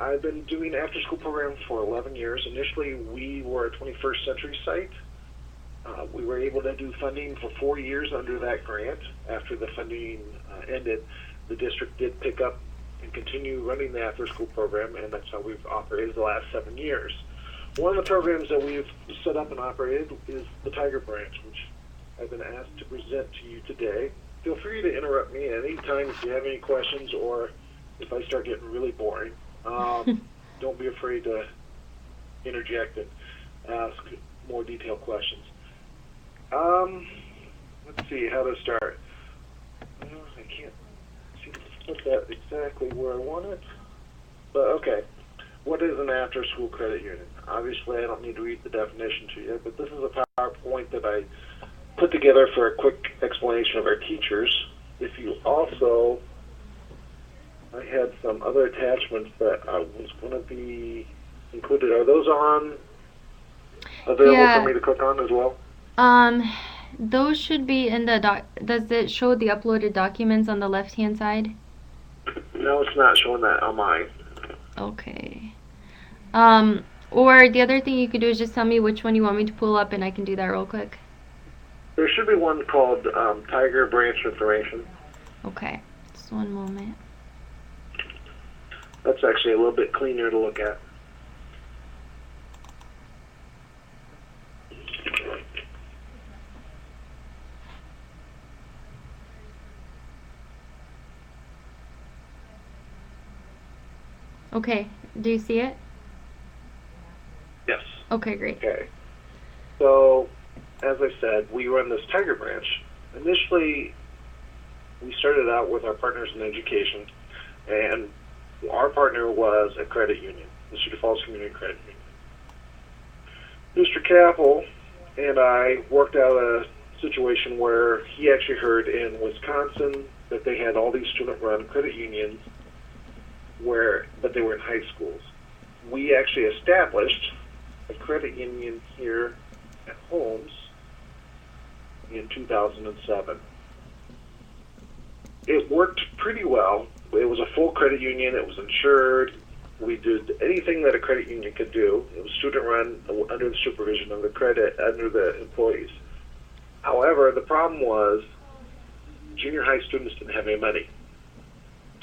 I've been doing after-school programs for 11 years. Initially, we were a 21st Century site. We were able to do funding for 4 years under that grant. After the funding ended, the district did pick up and continue running the after-school program, and that's how we've operated the last 7 years. One of the programs that we've set up and operated is the Tiger Branch, which I've been asked to present to you today. Feel free to interrupt me at any time if you have any questions or if I start getting really boring. Don't be afraid to interject and ask more detailed questions. Let's see how to start. I can't seem to put that exactly where I want it. But okay, what is an after-school credit union? Obviously, I don't need to read the definition to you, but this is a PowerPoint that I put together for a quick explanation of our teachers. If you also, I had some other attachments that I was going to be included. Are those available for me to click on as well? Those should be in the does it show the uploaded documents on the left-hand side? No, it's not showing that on mine. Okay. Or the other thing you could do is just tell me which one you want me to pull up and I can do that real quick. There should be one called Tiger Branch Information. Okay, just one moment. That's actually a little bit cleaner to look at. Okay, do you see it? Yes. Okay, great. Okay. So, as I said, we run this Tiger Branch. Initially, we started out with our partners in education, and our partner was a credit union, the Cedar Falls Community Credit Union. Mr. Capel and I worked out a situation where he actually heard in Wisconsin that they had all these student-run credit unions, but they were in high schools. We actually established a credit union here at Holmes in 2007. It worked pretty well. It was a full credit union. It was insured. We did anything that a credit union could do. It was student-run under the supervision of the employees. However, the problem was junior high students didn't have any money.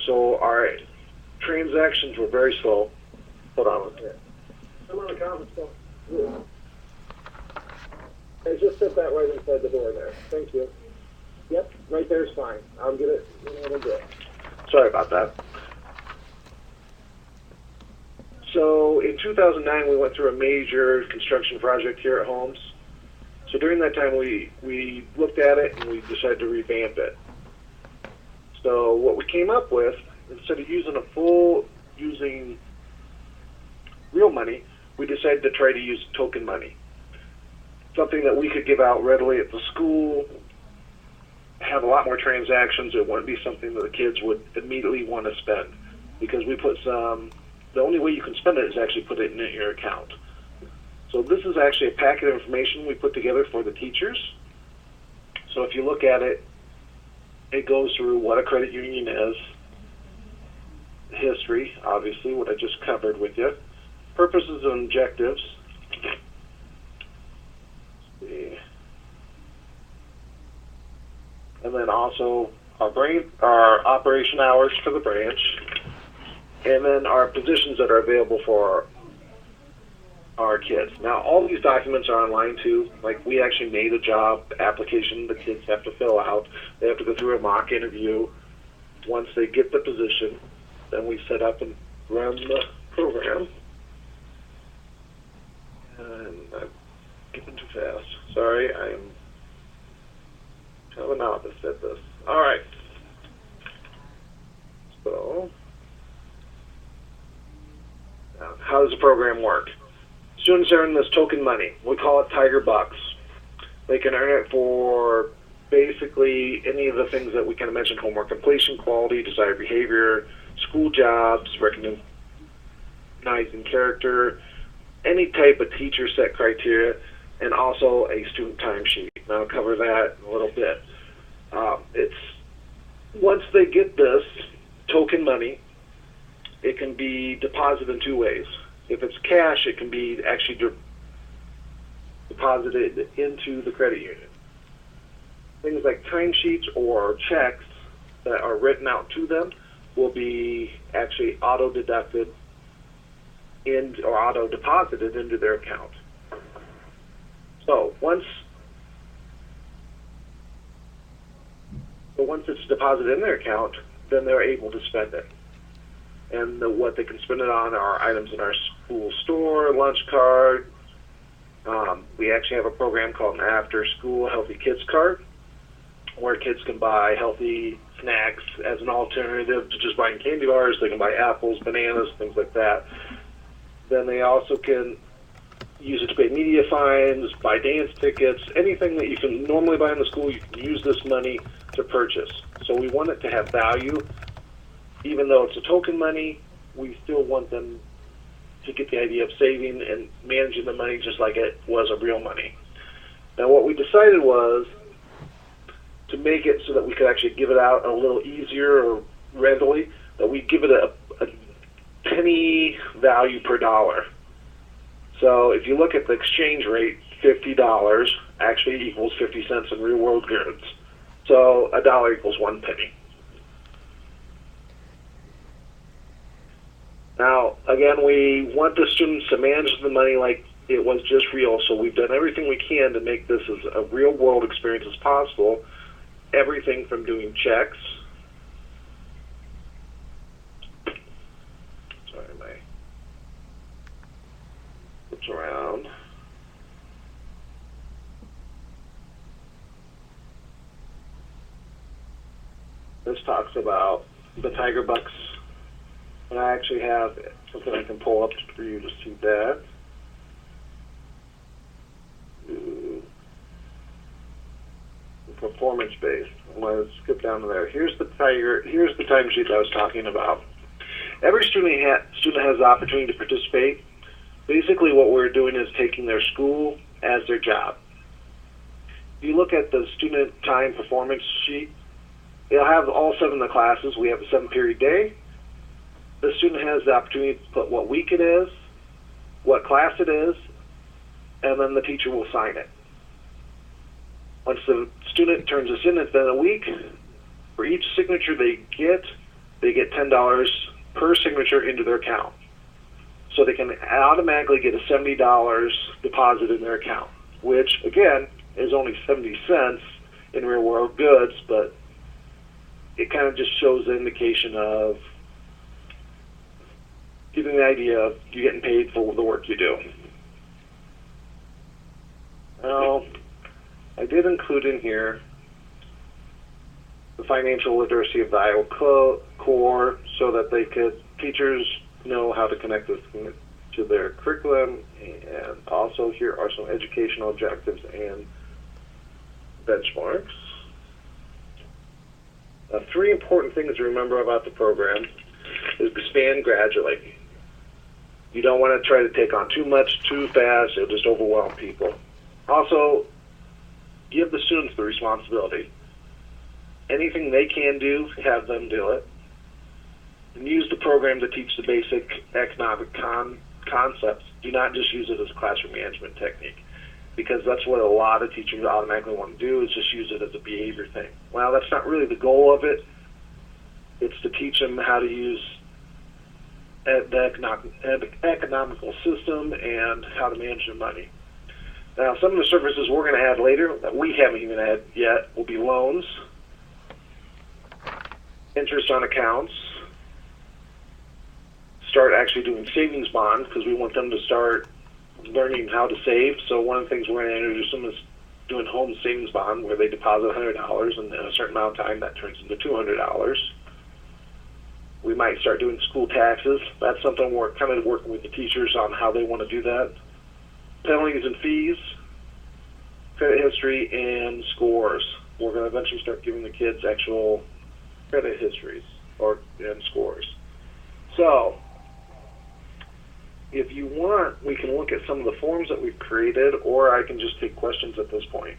So our transactions were very slow. Hold on a minute. Come on, the conference call. Hey, just sit that right inside the door there. Thank you. Yep, right there is fine. I'll get it when I do it. Sorry about that. So in 2009, we went through a major construction project here at Holmes. So during that time, we looked at it and we decided to revamp it. So what we came up with, instead of using real money, we decided to try to use token money. Something that we could give out readily at the school, have a lot more transactions. It wouldn't be something that the kids would immediately want to spend, because we put the only way you can spend it is actually put it in your account. So this is actually a packet of information we put together for the teachers. So if you look at it, it goes through what a credit union is, history, obviously, what I just covered with you, purposes and objectives. Let's see. And then also our operation hours for the branch, and then our positions that are available for our kids. Now, all these documents are online too. Like, we actually made a job application the kids have to fill out. They have to go through a mock interview. Once they get the position, then we set up and run the program. And I'm getting too fast. Sorry, I'm kind of a novice at this. All right. So, how does the program work? Students earn this token money. We call it Tiger Bucks. They can earn it for basically any of the things that we kind of mentioned: homework completion, quality, desired behavior, school jobs, recognizing character, any type of teacher set criteria, and also a student timesheet. And I'll cover that in a little bit. It's once they get this token money, it can be deposited in two ways. If it's cash, it can be actually deposited into the credit union. Things like timesheets or checks that are written out to them will be actually auto-deducted or auto-deposited into their account. So once it's deposited in their account, then they're able to spend it. And what they can spend it on are items in our school store, lunch card. We actually have a program called an after-school healthy kids card, where kids can buy healthy snacks as an alternative to just buying candy bars. They can buy apples, bananas, things like that. Then they also can use it to pay media fines, buy dance tickets, anything that you can normally buy in the school, you can use this money to purchase. So we want it to have value. Even though it's a token money, we still want them to get the idea of saving and managing the money just like it was a real money. Now what we decided was to make it so that we could actually give it out a little easier or readily, that we give it a penny value per dollar. So if you look at the exchange rate, $50 actually equals 50 cents in real world goods. So a dollar equals 1 penny. Now, again, we want the students to manage the money like it was just real, so we've done everything we can to make this as a real world experience as possible. Everything from doing checks. Sorry, my flips around. This talks about the Tiger Bucks. And I actually have something I can pull up for you to see that. Performance based. I'm going to skip down to there. Here's the timesheet I was talking about. Every student has the opportunity to participate. Basically what we're doing is taking their school as their job. If you look at the student time performance sheet, it'll have all 7 of the classes. We have a 7-period day. The student has the opportunity to put what week it is, what class it is, and then the teacher will sign it. Once the student turns this in, it's been a week. For each signature they get $10 per signature into their account. So they can automatically get a $70 deposit in their account, which, again, is only 70 cents in real world goods, but it kind of just shows the indication of giving the idea of you getting paid for the work you do. Now, I did include in here the financial literacy of the Iowa Core so that teachers know how to connect this to their curriculum, and also here are some educational objectives and benchmarks. 3 important things to remember about the program is expand gradually. You don't want to try to take on too much too fast. It'll just overwhelm people. Also, give the students the responsibility. Anything they can do, have them do it. And use the program to teach the basic economic concepts. Do not just use it as a classroom management technique, because that's what a lot of teachers automatically want to do, is just use it as a behavior thing. Well, that's not really the goal of it. It's to teach them how to use the economical system and how to manage their money. Now, some of the services we're going to add later that we haven't even had yet will be loans, interest on accounts, start actually doing savings bonds, because we want them to start learning how to save. So one of the things we're going to introduce them is doing home savings bond, where they deposit $100, and in a certain amount of time that turns into $200. We might start doing school taxes. That's something we're kind of working with the teachers on how they want to do that. Penalties and fees, credit history, and scores. We're going to eventually start giving the kids actual credit histories and scores. So, if you want, we can look at some of the forms that we've created, or I can just take questions at this point.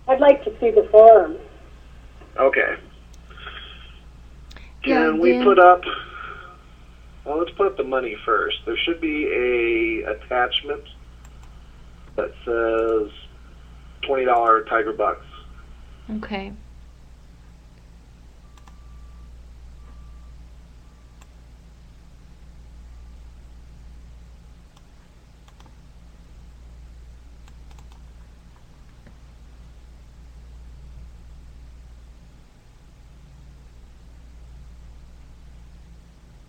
I'd like to see the form. Okay. Yeah, Can we put up Well, let's put up the money first. There should be a attachment that says $20 Tiger Bucks. Okay.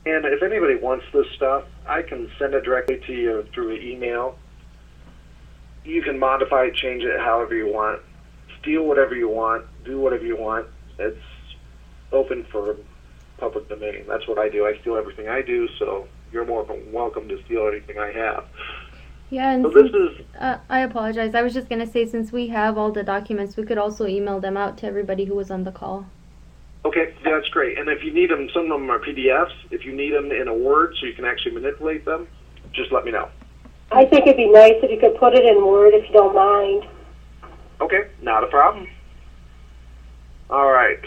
And if anybody wants this stuff, I can send it directly to you through an email. You can modify it, change it however you want, steal whatever you want, do whatever you want. It's open for public domain. That's what I do. I steal everything I do, so you're more than welcome to steal anything I have. Yeah, and So this is, I apologize. I was just gonna say, since we have all the documents, we could also email them out to everybody who was on the call. okay, yeah, that's great. And if you need them, some of them are PDFs. If you need them in a Word so you can actually manipulate them, just let me know. I think it'd be nice if you could put it in Word if you don't mind. Okay, not a problem. All right.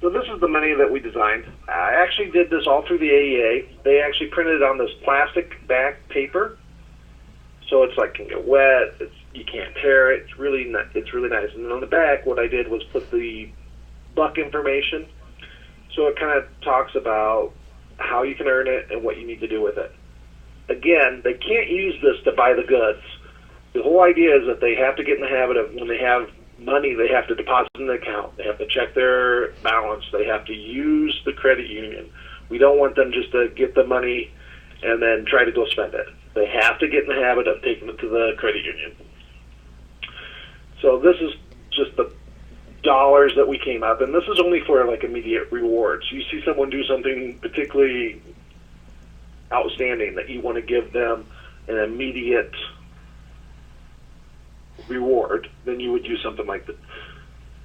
So this is the menu that we designed. I actually did this all through the AEA. They actually printed it on this plastic back paper, so it's like can get wet. You can't tear it. It's really nice. And then on the back, what I did was put the buck information. So it kind of talks about how you can earn it and what you need to do with it. Again, they can't use this to buy the goods. The whole idea is that they have to get in the habit of when they have money, they have to deposit in the account. They have to check their balance. They have to use the credit union. We don't want them just to get the money and then try to go spend it. They have to get in the habit of taking it to the credit union. So this is just the dollars that we came up, and this is only for like immediate rewards. You see someone do something particularly outstanding that you want to give them an immediate reward, then you would use something like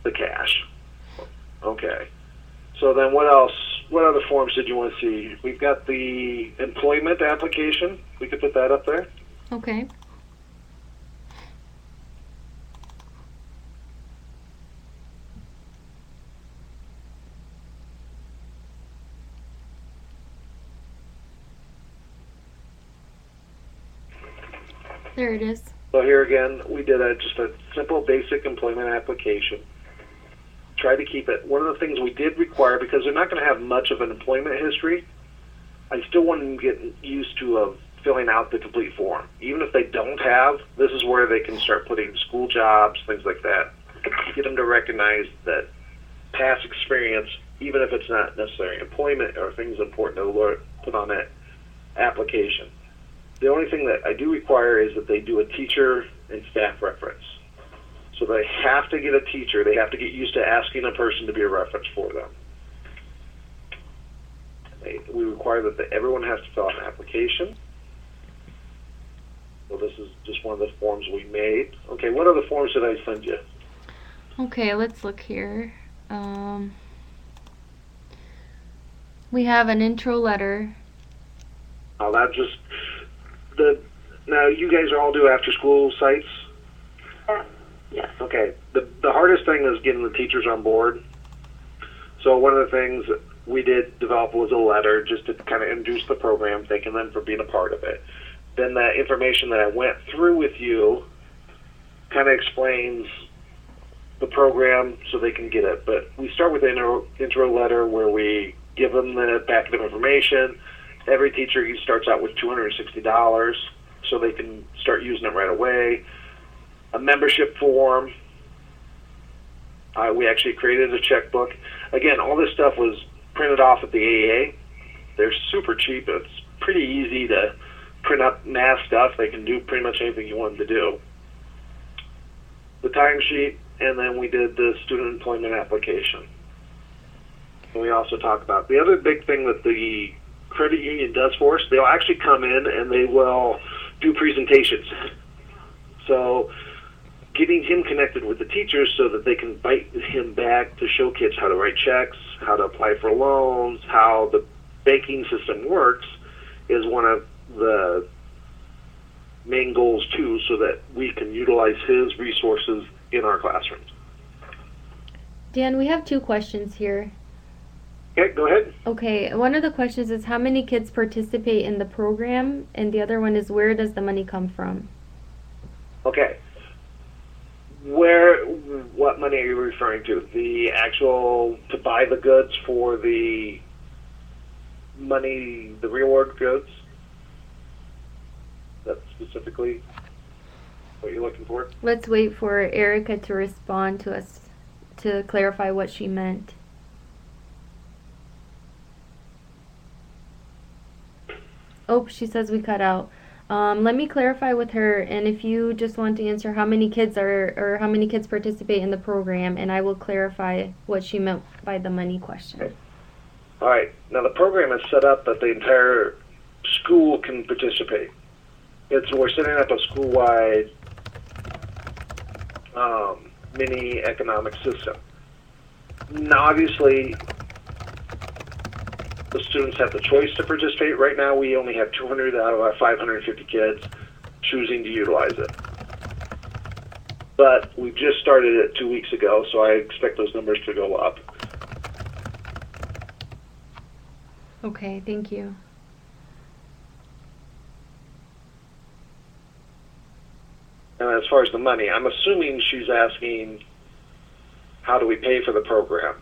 the cash. Okay. So then what else? What other forms did you want to see? We've got the employment application. We could put that up there. Okay. There it is. So here again, we did just a simple basic employment application. Try to keep it. One of the things we did require, because they're not going to have much of an employment history, I still want them to get used to filling out the complete form. Even if they don't have, this is where they can start putting school jobs, things like that. Get them to recognize that past experience, even if it's not necessarily employment or things important to put on that application. The only thing that I do require is that they do a teacher and staff reference. So they have to get a teacher. They have to get used to asking a person to be a reference for them. We require that everyone has to fill out an application. So this is just one of the forms we made. Okay, what other forms did I send you? Okay, let's look here. We have an intro letter. That just now you guys are all do after school sites. Yeah. Okay. The hardest thing is getting the teachers on board. So one of the things we did develop was a letter just to kind of introduce the program, thanking them for being a part of it. Then that information that I went through with you kind of explains the program so they can get it. But we start with the intro letter where we give them the packet of information. Every teacher starts out with $260 so they can start using it right away. A membership form. We actually created a checkbook. Again, all this stuff was printed off at the AEA. They're super cheap. It's pretty easy to print up mass stuff. They can do pretty much anything you want them to do. The timesheet, and then we did the student employment application. And we also talked about the other big thing that the credit union does for us. They'll actually come in and they will do presentations. So getting him connected with the teachers so that they can invite him back to show kids how to write checks, how to apply for loans, how the banking system works is one of the main goals too, so that we can utilize his resources in our classrooms. Dan, we have two questions here. Okay, go ahead. Okay, one of the questions is how many kids participate in the program, and the other one is where does the money come from? Okay. What money are you referring to? The actual, to buy the goods for the money, the reward goods? That's specifically what you're looking for? Let's wait for Erica to respond to us to clarify what she meant. Oh, she says we cut out. Let me clarify with her, and if you just want to answer how many kids are or how many kids participate in the program, and I will clarify what she meant by the money question. Okay. All right. Now the program is set up that the entire school can participate. We're setting up a school-wide mini economic system. Now, obviously, the students have the choice to participate. Right now, we only have 200 out of our 550 kids choosing to utilize it. But we just started it 2 weeks ago, so I expect those numbers to go up. Okay, thank you. And as far as the money, I'm assuming she's asking, how do we pay for the program?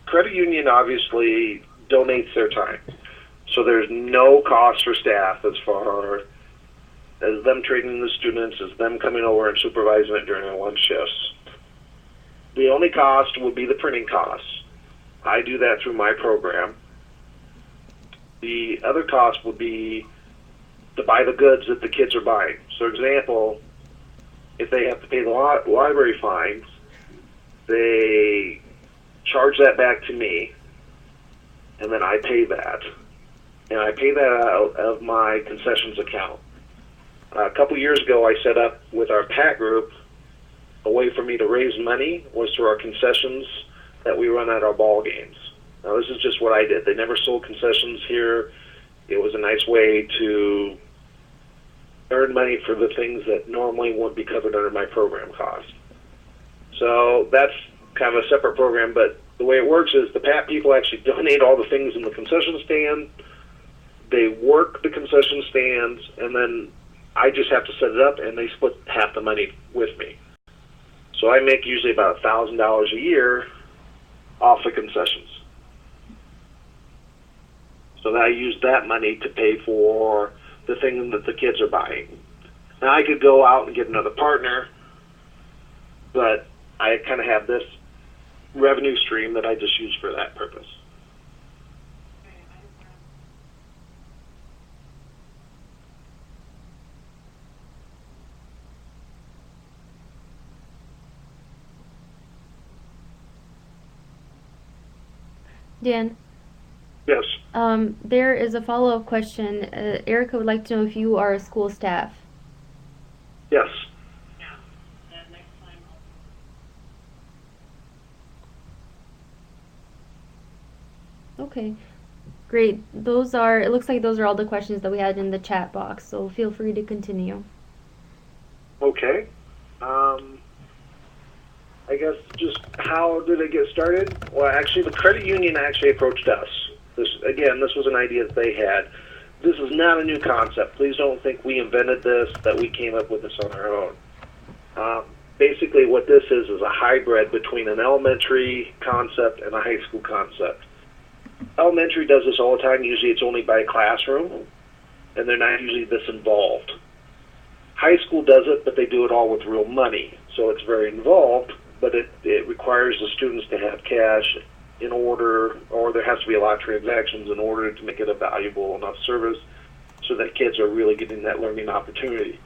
Credit union obviously donates their time. So there's no cost for staff as far as them training the students, as them coming over and supervising it during their lunch shifts. The only cost would be the printing costs. I do that through my program. The other cost would be to buy the goods that the kids are buying. So, example, if they have to pay the library fines, they charge that back to me, and then I pay that. And I pay that out of my concessions account. A couple years ago, I set up with our PAC group, a way for me to raise money was through our concessions that we run at our ball games. Now, this is just what I did. They never sold concessions here. It was a nice way to earn money for the things that normally wouldn't be covered under my program cost. So that's kind of a separate program, but the way it works is the PAT people actually donate all the things in the concession stand. They work the concession stands, and then I just have to set it up, and they split half the money with me. So I make usually about $1,000 a year off the concessions. So I use that money to pay for the thing that the kids are buying. Now I could go out and get another partner, but I kind of have this revenue stream that I just use for that purpose. Dan, Yes. there is a follow-up question. Erica would like to know if you are a school staff. Yes. Okay, great. It looks like those are all the questions that we had in the chat box, so feel free to continue. Okay. I guess just how did it get started? Well, actually, the credit union actually approached us. This was an idea that they had. This is not a new concept. Please don't think we invented this, that we came up with this on our own. Basically, what this is a hybrid between an elementary concept and a high school concept. Elementary does this all the time. Usually it's only by classroom, and they're not usually this involved. High school does it, but they do it all with real money. So it's very involved, but it requires the students to have cash in order, or there has to be a lot of transactions in order to make it a valuable enough service so that kids are really getting that learning opportunity.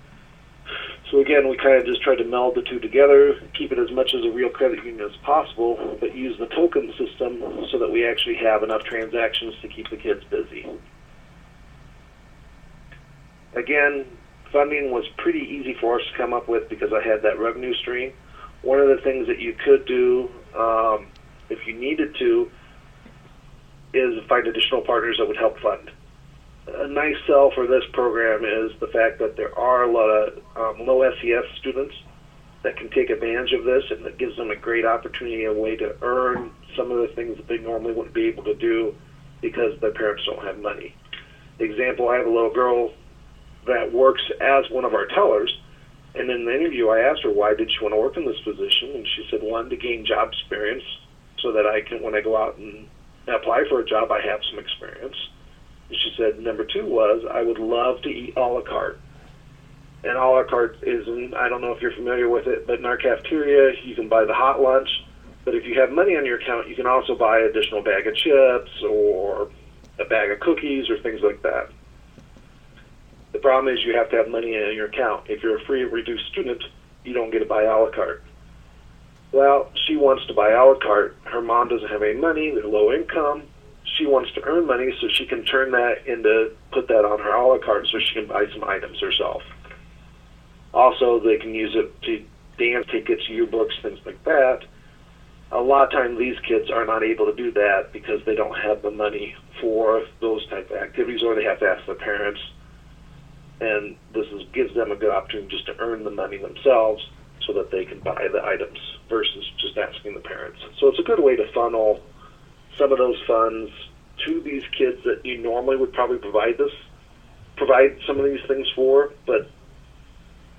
So again, we kind of just try to meld the two together, keep it as much as a real credit union as possible, but use the token system so that we actually have enough transactions to keep the kids busy. Again, funding was pretty easy for us to come up with because I had that revenue stream. One of the things that you could do, if you needed to, is find additional partners that would help fund. A nice sell for this program is the fact that there are a lot of low SES students that can take advantage of this, and that gives them a great opportunity, a way to earn some of the things that they normally wouldn't be able to do because their parents don't have money. Example, I have a little girl that works as one of our tellers, and in the interview I asked her why did she want to work in this position, and she said, one, to gain job experience so that I can, when I go out and apply for a job, I have some experience. And she said, number two was, I would love to eat a la carte. And a la carte is, I don't know if you're familiar with it, but in our cafeteria, you can buy the hot lunch, but if you have money on your account, you can also buy an additional bag of chips or a bag of cookies or things like that. The problem is you have to have money in your account. If you're a free or reduced student, you don't get to buy a la carte. Well, she wants to buy a la carte. Her mom doesn't have any money. They're low income. She wants to earn money so she can turn that into, put that on her a la carte so she can buy some items herself. Also, they can use it to dance tickets, yearbooks, things like that. A lot of times these kids are not able to do that because they don't have the money for those type of activities, or they have to ask their parents. And this gives them a good opportunity just to earn the money themselves so that they can buy the items versus just asking the parents. So it's a good way to funnel some of those funds to these kids that you normally would probably provide some of these things for, but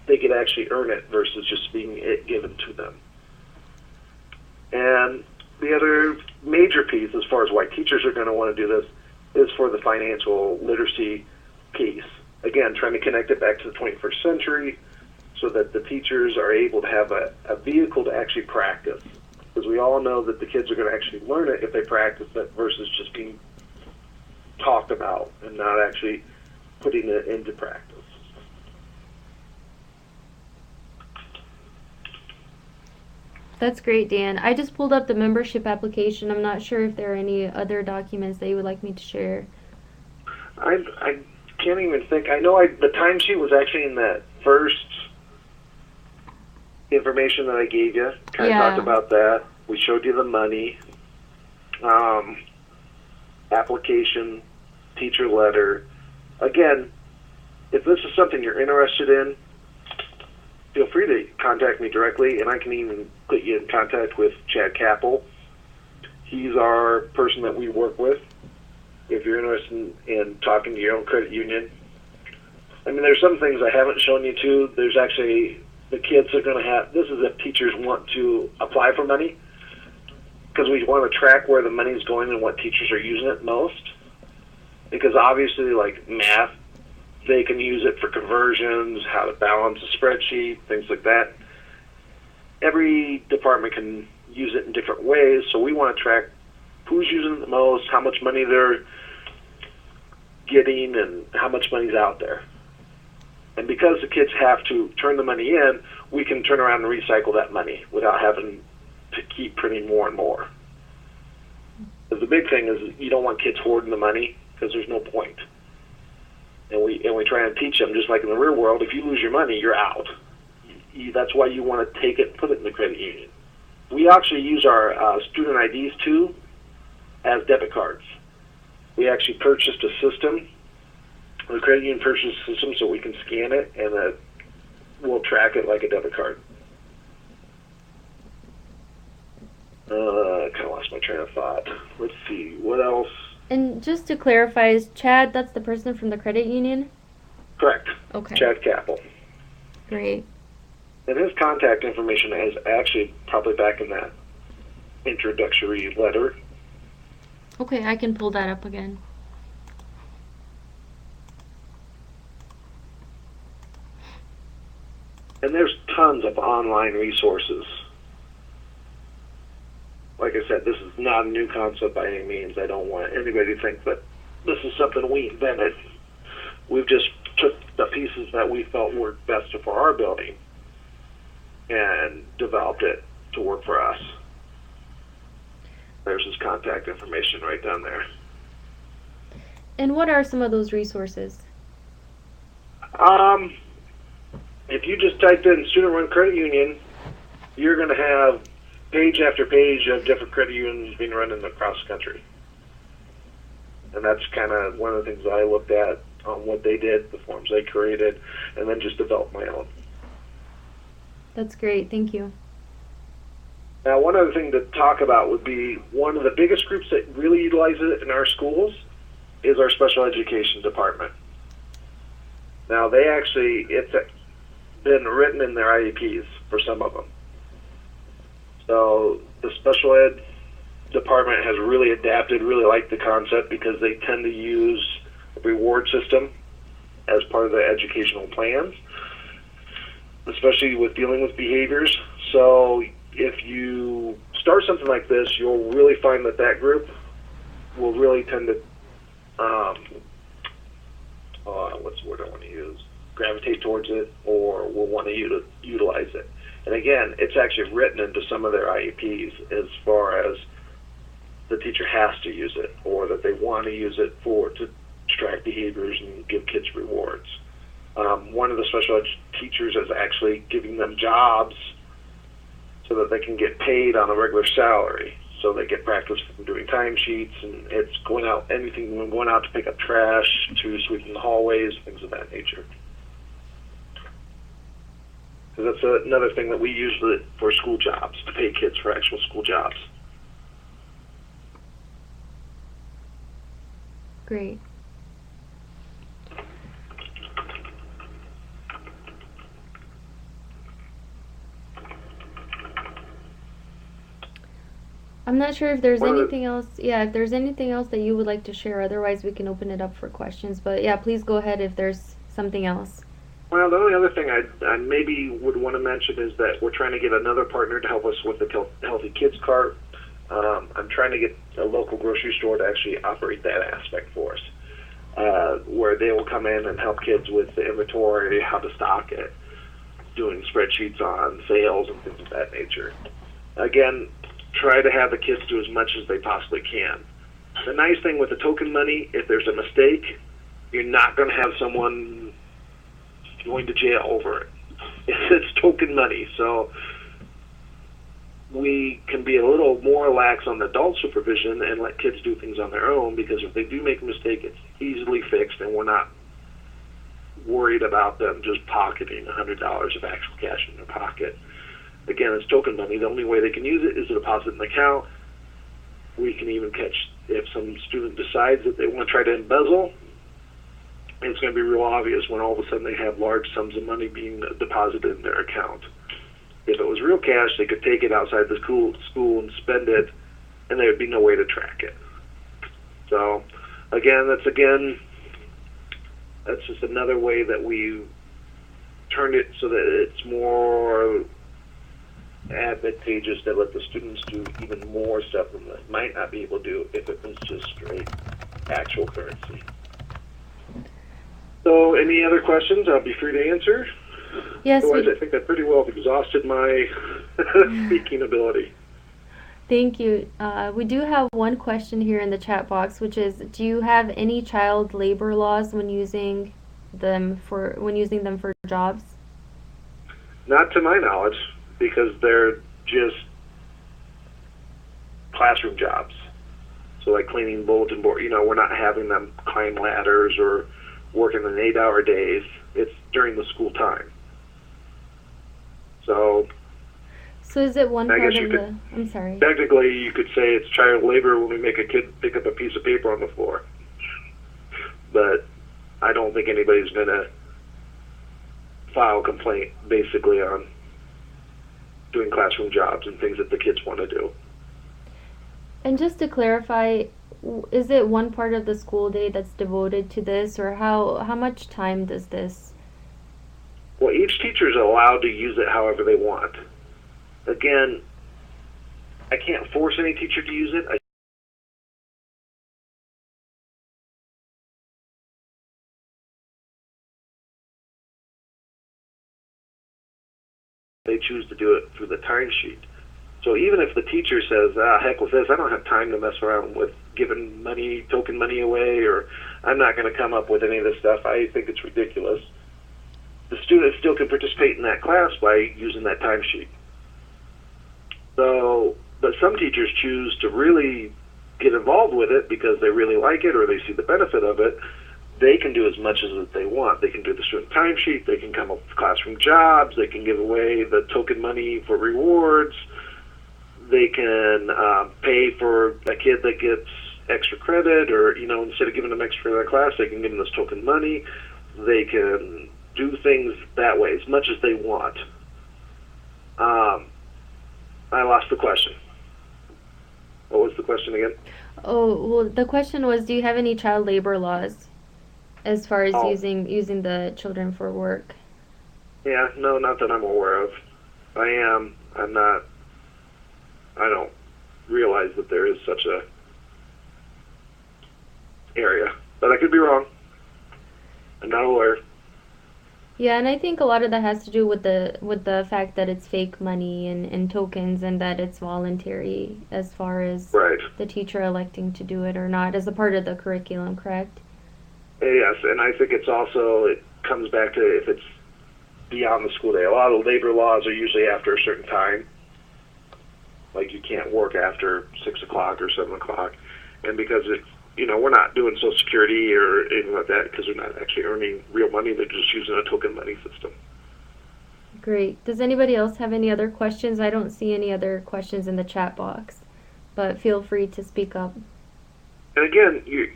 they could actually earn it versus just being it given to them. And the other major piece, as far as why teachers are going to want to do this, is for the financial literacy piece. Again, trying to connect it back to the 21st century so that the teachers are able to have a vehicle to actually practice. Because we all know that the kids are going to actually learn it if they practice it versus just being talked about and not actually putting it into practice. That's great, Dan. I just pulled up the membership application. I'm not sure if there are any other documents that you would like me to share. I can't even think. I know the timesheet was actually in that first information that I gave you. Kind of talked about that. We showed you the money, application, teacher letter. Again, if this is something you're interested in, feel free to contact me directly, and I can even put you in contact with Chad Capel. He's our person that we work with if you're interested in talking to your own credit union. I mean, there's some things I haven't shown you too. There's actually, the kids are going to have, this is if teachers want to apply for money, because we want to track where the money is going and what teachers are using it most. Because obviously, like math, they can use it for conversions, how to balance a spreadsheet, things like that. Every department can use it in different ways, so we want to track who's using it the most, how much money they're getting, and how much money's out there. And because the kids have to turn the money in, we can turn around and recycle that money without having to keep printing more and more. Because the big thing is you don't want kids hoarding the money, because there's no point. And we try and teach them, just like in the real world, if you lose your money, you're out. That's why you want to take it and put it in the credit union. We actually use our student IDs too as debit cards. We actually purchased a system. The credit union purchased a system so we can scan it, and we'll track it like a debit card. I kind of lost my train of thought. Let's see, what else? And just to clarify, is Chad, that's the person from the credit union? Correct. Okay. Chad Capel. Great. And his contact information is actually probably back in that introductory letter. Okay, I can pull that up again. And there's tons of online resources. Like I said, this is not a new concept by any means. I don't want anybody to think that this is something we invented. We've just took the pieces that we felt worked best for our building and developed it to work for us. There's his contact information right down there. And what are some of those resources? If you just type in student-run credit union, you're going to have page after page of different credit unions being run across the country. And that's kind of one of the things I looked at on what they did, the forms they created, and then just developed my own. That's great. Thank you. Now, one other thing to talk about would be one of the biggest groups that really utilize it in our schools is our special education department. Now, it's been written in their IEPs for some of them. So the special ed department has really adapted, really liked the concept because they tend to use a reward system as part of the educational plans, especially with dealing with behaviors. So if you start something like this, you'll really find that group will really tend to, what's the word I want to use? Gravitate towards it, or will want to utilize it. And again, it's actually written into some of their IEPs as far as the teacher has to use it, or that they want to use it to track behaviors and give kids rewards. One of the special ed teachers is actually giving them jobs so that they can get paid on a regular salary. So they get practice from doing timesheets, and it's going out, anything from going out to pick up trash to sweeping the hallways, things of that nature. Because that's another thing that we use for school jobs, to pay kids for actual school jobs. Great. I'm not sure if there's anything else. Yeah, if there's anything else that you would like to share. Otherwise, we can open it up for questions. But yeah, please go ahead if there's something else. Well, the only other thing I maybe would want to mention is that we're trying to get another partner to help us with the Healthy Kids Cart. I'm trying to get a local grocery store to actually operate that aspect for us, where they will come in and help kids with the inventory, how to stock it, doing spreadsheets on sales and things of that nature. Again, try to have the kids do as much as they possibly can. The nice thing with the token money, if there's a mistake, you're not going to have someone going to jail over it. It's token money, so we can be a little more lax on the adult supervision and let kids do things on their own, because if they do make a mistake, it's easily fixed, and we're not worried about them just pocketing $100 of actual cash in their pocket. Again, it's token money. The only way they can use it is to deposit in an account. We can even catch, if some student decides that they want to try to embezzle, it's going to be real obvious when all of a sudden they have large sums of money being deposited in their account. If it was real cash, they could take it outside the school and spend it, and there would be no way to track it. So, that's just another way that we turned it so that it's more advantageous to let the students do even more stuff than they might not be able to do if it was just straight actual currency. So, any other questions? I'll be free to answer. Yes. Otherwise, I think I pretty well exhausted my speaking ability. Thank you. We do have one question here in the chat box, which is: do you have any child labor laws when using them for jobs? Not to my knowledge, because they're just classroom jobs. So like cleaning bulletin board, we're not having them climb ladders or working in 8-hour days. It's during the school time. So is it one part of the... I'm sorry. Technically, you could say it's child labor when we make a kid pick up a piece of paper on the floor. But I don't think anybody's going to file a complaint basically on doing classroom jobs and things that the kids want to do. And just to clarify, is it one part of the school day that's devoted to this, or how much time does this? Well, each teacher is allowed to use it however they want. Again, I can't force any teacher to use it. They choose to do it through the timesheet. So even if the teacher says, heck with this, I don't have time to mess around with giving money, token money away, or I'm not going to come up with any of this stuff, I think it's ridiculous, the student still can participate in that class by using that timesheet. So, but some teachers choose to really get involved with it because they really like it or they see the benefit of it, they can do as much as they want. They can do the student timesheet, they can come up with classroom jobs, they can give away the token money for rewards, they can pay for a kid that gets extra credit, or, instead of giving them extra for their class, they can give them this token money. They can do things that way as much as they want. I lost the question. What was the question again? Oh, well, the question was, do you have any child labor laws as far as Oh. using the children for work? Yeah, no, not that I'm aware of. I'm not, I don't realize that there is such a area, but I could be wrong. I'm not aware. Yeah, and I think a lot of that has to do with the fact that it's fake money and tokens, and that it's voluntary as far as Right. the teacher electing to do it or not as a part of the curriculum, correct? Yes, and I think it comes back to if it's beyond the school day. A lot of labor laws are usually after a certain time. Like you can't work after 6 o'clock or 7 o'clock. And because we're not doing Social Security or anything like that, because they're not actually earning real money, they're just using a token money system. Great. Does anybody else have any other questions? I don't see any other questions in the chat box, but feel free to speak up. And again, you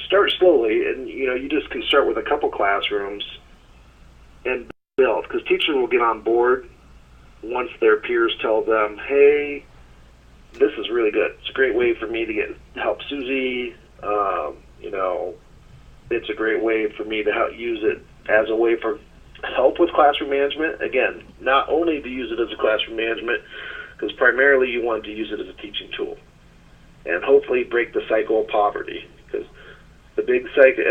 start slowly, and you just can start with a couple classrooms and build, because teachers will get on board once their peers tell them, hey, this is really good. It's a great way for me to help Susie. It's a great way for me to use it as a way for help with classroom management. Again, not only to use it as a classroom management, because primarily you want to use it as a teaching tool, and hopefully break the cycle of poverty. Because the big cycle,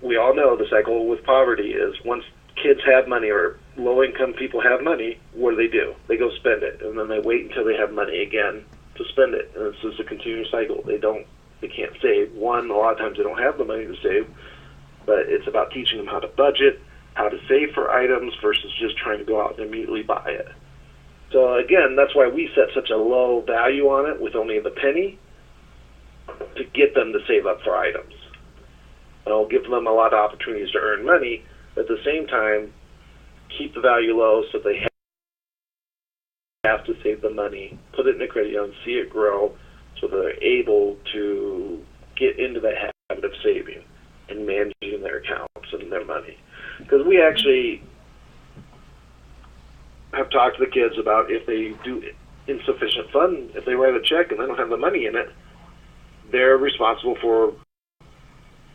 we all know the cycle with poverty is once kids have money or low-income people have money, what do? They go spend it, and then they wait until they have money again to spend it, and it's just a continuous cycle. They can't save. A lot of times they don't have the money to save, but it's about teaching them how to budget, how to save for items versus just trying to go out and immediately buy it. So again, that's why we set such a low value on it with only the penny to get them to save up for items. And it'll give them a lot of opportunities to earn money, but at the same time, keep the value low so they have to save the money, put it in a credit union, see it grow, so they're able to get into the habit of saving and managing their accounts and their money. Because we actually have talked to the kids about if they do insufficient fund, if they write a check and they don't have the money in it, they're responsible for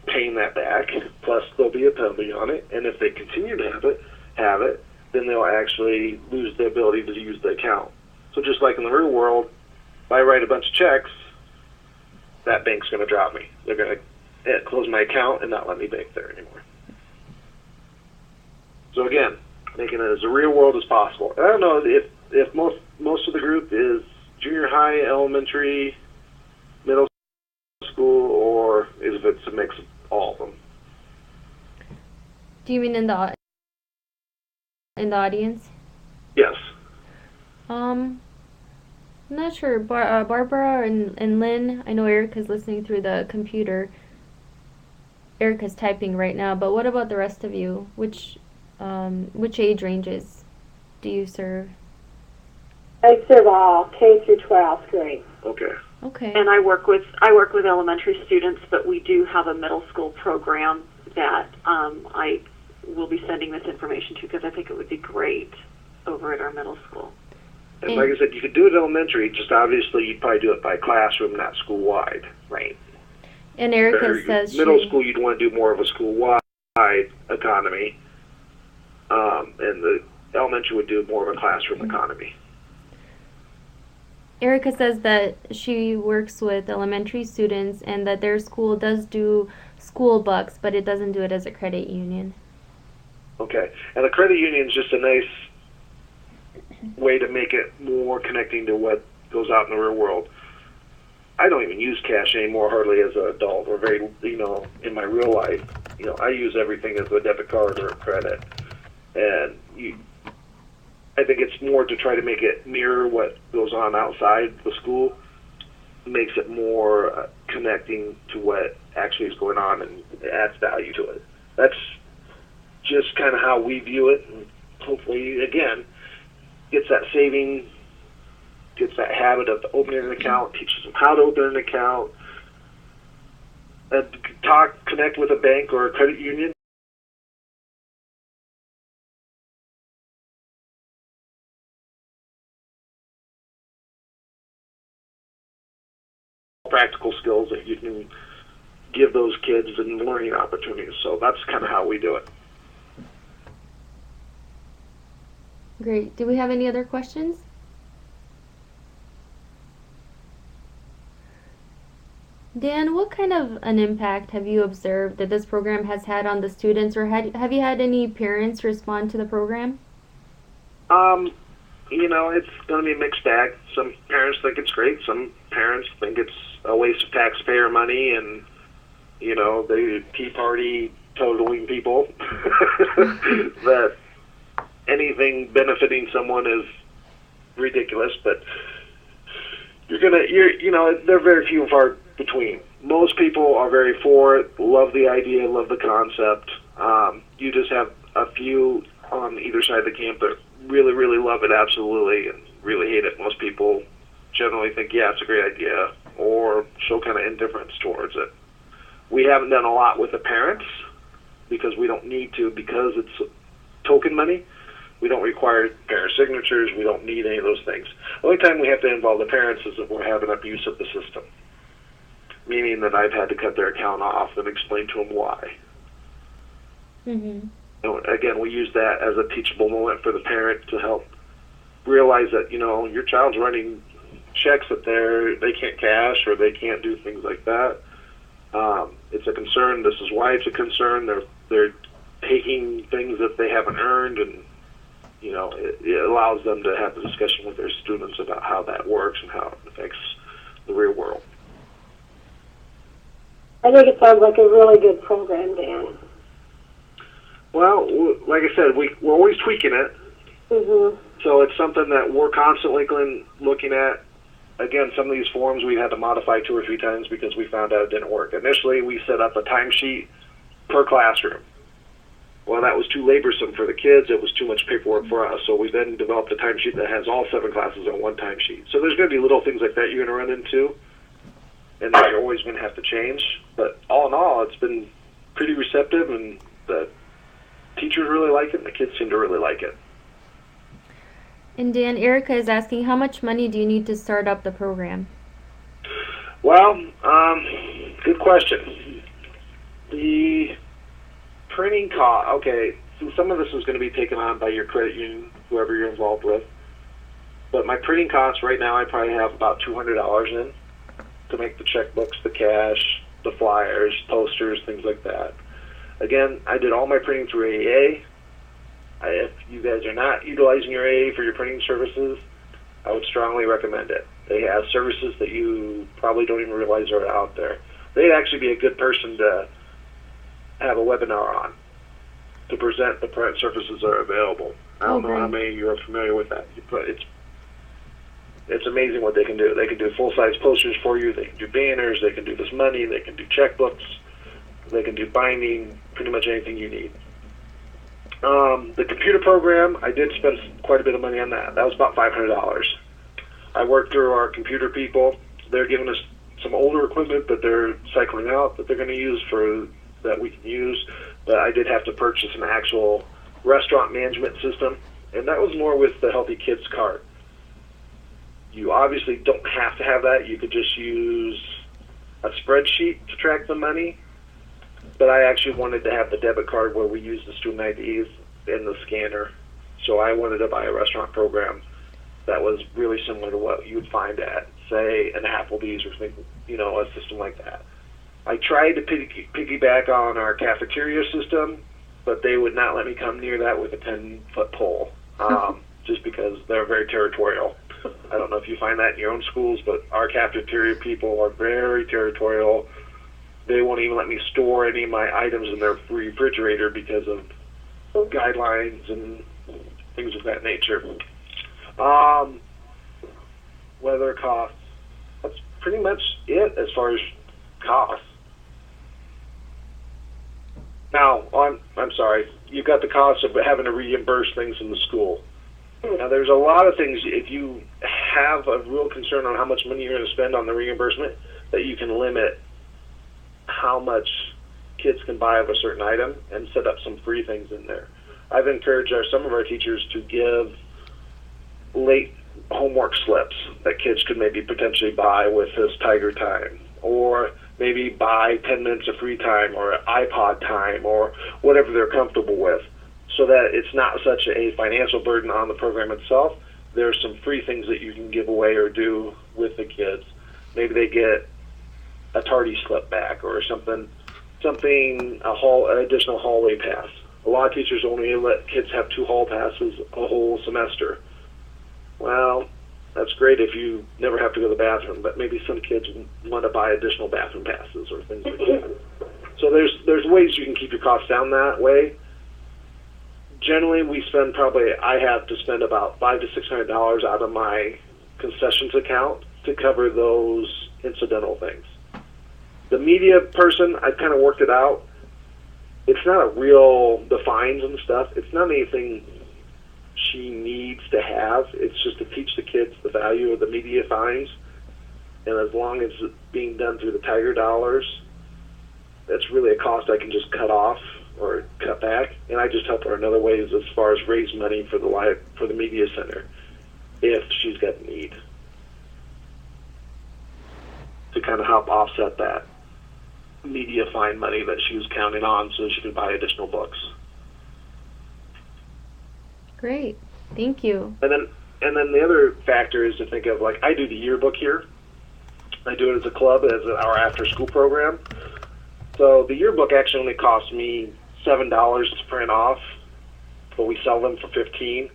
paying that back, plus there'll be a penalty on it, and if they continue to have it, then they'll actually lose the ability to use the account. So just like in the real world, if I write a bunch of checks, that bank's going to drop me. They're going to close my account and not let me bank there anymore. So again, making it as a real world as possible. And I don't know if most of the group is junior high, elementary, middle school, or if it's a mix of all of them. Do you mean in the audience? Yes. I'm not sure. Barbara and Lynn, I know Erica's listening through the computer. Erica's typing right now, but what about the rest of you? Which age ranges do you serve? I serve all K through 12th grade. Okay. Okay. And I work with elementary students, but we do have a middle school program that I will be sending this information to, because I think it would be great over at our middle school. And like I said, you could do it elementary, just obviously you'd probably do it by classroom, not school-wide. Right. And Erica says middle school, you'd want to do more of a school-wide economy, and the elementary would do more of a classroom economy. Erica says that she works with elementary students and that their school does do school bucks, but it doesn't do it as a credit union. Okay. And a credit union is just a nice way to make it more connecting to what goes out in the real world. I don't even use cash anymore hardly as an adult, or very, in my real life. I use everything as a debit card or a credit. And I think it's more to try to make it mirror what goes on outside the school, makes it more connecting to what actually is going on, and adds value to it. That's just kind of how we view it, and hopefully, again, gets that saving, gets that habit of opening an account, teaches them how to open an account, and connect with a bank or a credit union. Practical skills that you can give those kids and learning opportunities. So that's kind of how we do it. Great. Do we have any other questions? Dan, what kind of an impact have you observed that this program has had on the students, or have you had any parents respond to the program? It's going to be a mixed bag. Some parents think it's great. Some parents think it's a waste of taxpayer money, and the Tea Party totaling people that anything benefiting someone is ridiculous. But they're very few and far between. Most people are very for it, love the idea, love the concept. You just have a few on either side of the camp that really, really love it absolutely and really hate it. Most people generally think, yeah, it's a great idea, or show kind of indifference towards it. We haven't done a lot with the parents because we don't need to, because it's token money. We don't require parent signatures. We don't need any of those things. The only time we have to involve the parents is if we're having abuse of the system, meaning that I've had to cut their account off and explain to them why. Mm-hmm. Again, we use that as a teachable moment for the parent to help realize that, your child's writing checks that they can't cash or they can't do things like that. It's a concern. This is why it's a concern. They're taking things that they haven't earned, and it allows them to have the discussion with their students about how that works and how it affects the real world. I think it sounds like a really good program, Dan. Well, like I said, we're always tweaking it. Mm-hmm. So it's something that we're constantly looking at. Again, some of these forms we had to modify 2 or 3 times because we found out it didn't work. Initially, we set up a timesheet per classroom. Well, that was too laborsome for the kids. It was too much paperwork for us. So we then developed a timesheet that has all 7 classes on one timesheet. So there's going to be little things like that you're going to run into, and that you're always going to have to change. But all in all, it's been pretty receptive, and the teachers really like it, and the kids seem to really like it. And Dan, Erica is asking, how much money do you need to start up the program? Well, good question. The printing cost, okay, so some of this is going to be taken on by your credit union, whoever you're involved with. But my printing costs right now, I probably have about $200 in to make the checkbooks, the cash, the flyers, posters, things like that. Again, I did all my printing through AAA. If you guys are not utilizing your AA for your printing services, I would strongly recommend it. They have services that you probably don't even realize are out there. They'd actually be a good person to have a webinar on to present the print services that are available. I don't know how many of you are familiar with that. It's amazing what they can do. They can do full-size posters for you. They can do banners. They can do this money. They can do checkbooks. They can do binding, pretty much anything you need. The computer program, I did spend quite a bit of money on that. That was about $500. I worked through our computer people. They're giving us some older equipment that they're cycling out that they're going to use that we can use. But I did have to purchase an actual restaurant management system, and that was more with the Healthy Kids card. You obviously don't have to have that. You could just use a spreadsheet to track the money. But I actually wanted to have the debit card where we use the student IDs and the scanner. So I wanted to buy a restaurant program that was really similar to what you would find at, say, an Applebee's or something, a system like that. I tried to piggyback on our cafeteria system, but they would not let me come near that with a 10-foot pole, just because they're very territorial. I don't know if you find that in your own schools, but our cafeteria people are very territorial. They won't even let me store any of my items in their refrigerator because of guidelines and things of that nature. Weather costs. That's pretty much it as far as costs. Now, I'm sorry, you've got the cost of having to reimburse things in the school. Now, there's a lot of things, if you have a real concern on how much money you're going to spend on the reimbursement, that you can limit how much kids can buy of a certain item and set up some free things in there. I've encouraged some of our teachers to give late homework slips that kids could maybe potentially buy with this Tiger time, or maybe buy 10 minutes of free time or iPod time or whatever they're comfortable with, so that it's not such a financial burden on the program itself. There's some free things that you can give away or do with the kids. Maybe they get a tardy slip back or something, an additional hallway pass. A lot of teachers only let kids have 2 hall passes a whole semester. Well, that's great if you never have to go to the bathroom, but maybe some kids want to buy additional bathroom passes or things like that. So there's ways you can keep your costs down that way. Generally, I have to spend about $500 to $600 out of my concessions account to cover those incidental things. The media person, I've kind of worked it out. It's not the fines and stuff. It's not anything she needs to have. It's just to teach the kids the value of the media fines. And as long as it's being done through the Tiger dollars, that's really a cost I can just cut off or cut back. And I just help her in other ways as far as raise money for the media center if she's got need, to kind of help offset that media fine money that she was counting on so she could buy additional books. Great. Thank you. And then the other factor is to think of, like, I do the yearbook here. I do it as a club, as our after-school program. So the yearbook actually only costs me $7 to print off, but we sell them for $15.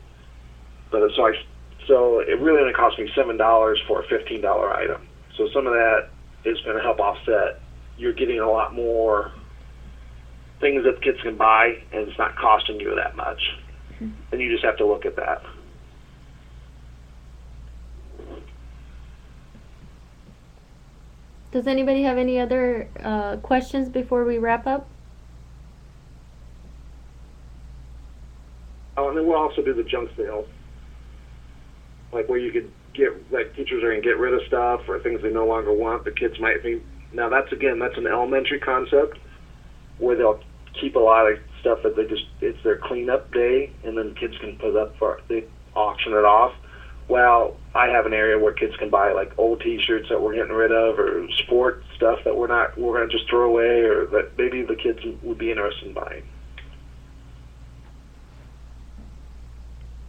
So it really only costs me $7 for a $15 item. So some of that is going to help offset. You're getting a lot more things that kids can buy, and it's not costing you that much. And you just have to look at that. Does anybody have any other questions before we wrap up? Oh, and then we'll also do the junk sale, like where you could teachers are going to get rid of stuff or things they no longer want. The kids might think, now that's an elementary concept where they'll keep a lot of stuff that it's their cleanup day, and then kids can put up they auction it off. Well, I have an area where kids can buy like old T-shirts that we're getting rid of, or sport stuff that we're going to just throw away, or that maybe the kids would be interested in buying.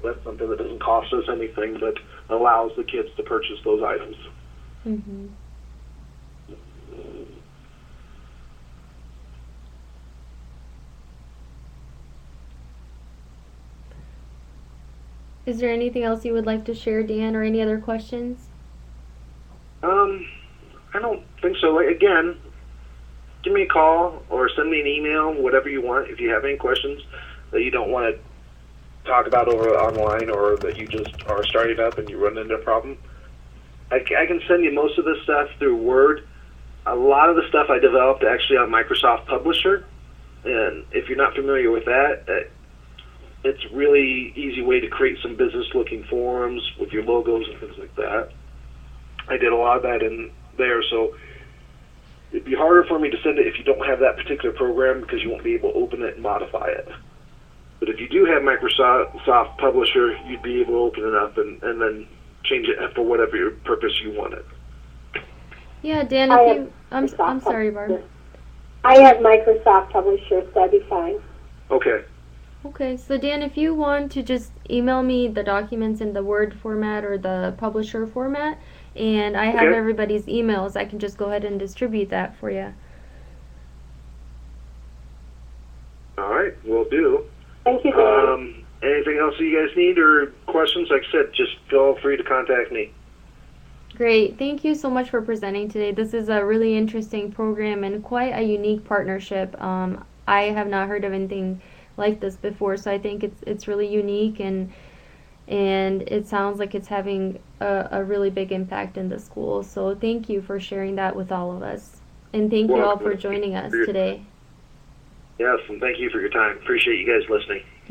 That's something that doesn't cost us anything, but allows the kids to purchase those items. Mm-hmm. Is there anything else you would like to share, Dan, or any other questions? I don't think so. Again, give me a call or send me an email, whatever you want, if you have any questions that you don't want to talk about over online, or that you just are starting up and you run into a problem. I can send you most of this stuff through Word. A lot of the stuff I developed actually on Microsoft Publisher, and if you're not familiar with that, it's a really easy way to create some business-looking forms with your logos and things like that. I did a lot of that in there, so it'd be harder for me to send it if you don't have that particular program, because you won't be able to open it and modify it. But if you do have Microsoft Publisher, you'd be able to open it up and then change it for whatever your purpose you want it. Yeah, Dan, I'm sorry, Barb. I have Microsoft Publisher, so that'd be fine. Okay. Okay, so Dan, if you want to just email me the documents in the Word format or the Publisher format, and I have everybody's emails, I can just go ahead and distribute that for you. All right, will do. Thank you, Dan. Anything else you guys need or questions? Like I said, just feel free to contact me. Great. Thank you so much for presenting today. This is a really interesting program and quite a unique partnership. I have not heard of anything like this before, so I think it's really unique, and it sounds like it's having a really big impact in the school. So thank you for sharing that with all of us, and thank you all for joining us today. Yes, and thank you for your time. Appreciate you guys listening.